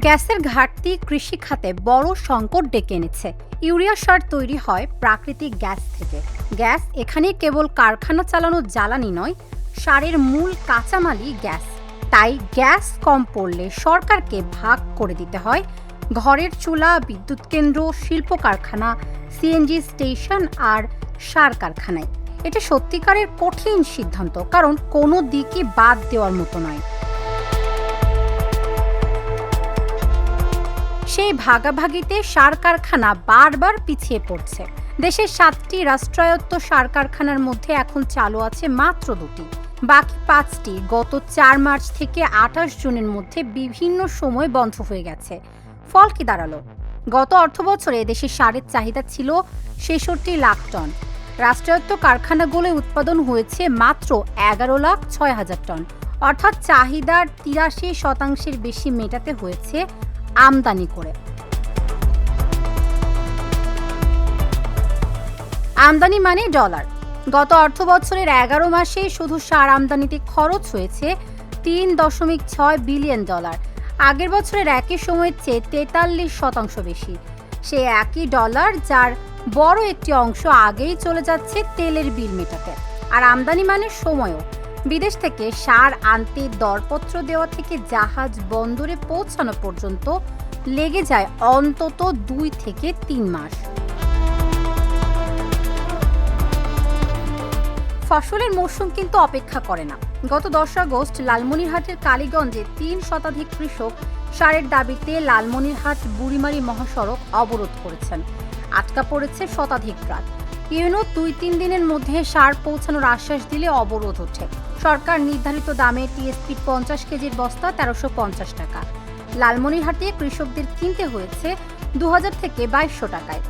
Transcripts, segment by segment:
গ্যাসের ঘাটতি কৃষি খাতে বড় সংকট ডেকে এনেছে। ইউরিয়া সার তৈরি হয় প্রাকৃতিক গ্যাস থেকে। গ্যাস এখানে কেবল কারখানা চালানোর জ্বালানি নয়, সারের মূল কাঁচামালই গ্যাস। তাই গ্যাস কম পড়লে সরকারকে ভাগ করে দিতে হয় ঘরের চুলা, বিদ্যুৎ কেন্দ্র, শিল্প কারখানা, সিএনজি স্টেশন আর সার কারখানায়। এটা সত্যিকারের কঠিন সিদ্ধান্ত, কারণ কোনো দিকই বাদ দেওয়ার মতো নয়। সেই ভাগাভাগিতে সার কারখানা বারবার পিছিয়ে পড়ছে। দেশের 7টি রাষ্ট্রায়ত্ত সার কারখানার মধ্যে এখন চালু আছে মাত্র 2টি। বাকি 5টি গত 4 মার্চ থেকে 28 জুনের মধ্যে বিভিন্ন সময় বন্ধ হয়ে গেছে। ফল কি দাঁড়ালো? গত অর্থবছরে দেশের সারের চাহিদা ছিল 66 লাখ টন। রাষ্ট্রায়ত্ত কারখানাগুলোয় উৎপাদন হয়েছে মাত্র 11,06,000 টন, অর্থাৎ চাহিদার 83% বেশি মেটাতে হয়েছে আমদানি করে। আমদানি মানে ডলার। গত অর্থবছরের 11 মাসে শুধু সার আমদানিতে খরচ হয়েছে $3.6 বিলিয়ন। আগের বছরের একই সময়ের চেয়ে 43% বেশি। সে একই ডলার, যার বড় একটি অংশ আগেই চলে যাচ্ছে তেলের বিল মেটাতে। আর আমদানি মানে সময়ও। বিদেশ থেকে সার আনতে দরপত্র দেওয়া থেকে জাহাজ বন্দরে পৌঁছানো পর্যন্ত লেগে যায় অন্তত 2 থেকে 3 মাস। ফসলের মৌসুম কিন্তু অপেক্ষা করে না। গত 10 আগস্ট লালমনিরহাটের কালীগঞ্জে 3 শতাধিক কৃষক সারের দাবিতে লালমনিরহাট বুড়িমারি মহাসড়ক অবরোধ করেছেন। আটকা পড়েছে শতাধিক ট্রাক। ইউনো 2-3 দিনের মধ্যে সার পৌঁছানোর আশ্বাস দিলে অবরোধ ওঠে। সরকার নির্ধারিত দামে টিএসপি 50 কেজির বস্তা 1350 টাকা। লালমনিরহাটে কৃষকদের কিনতে হয়েছে 2000 থেকে 2200 টাকায়।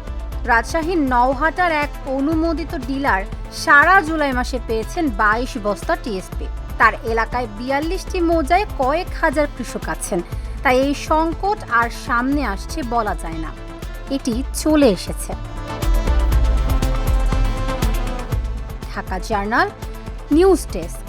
রাজশাহীর নওহাটার এক অনুমোদিত ডিলার সারা জুলাই মাসে পেয়েছেন 22 বস্তা টিএসপি। তার এলাকায় 42টি মৌজায় কয়েক হাজার কৃষক আছেন। তাই এই সংকট আর সামনে আসছে বলা যায় না, এটি চলে এসেছে। Dhaka journal, news desk.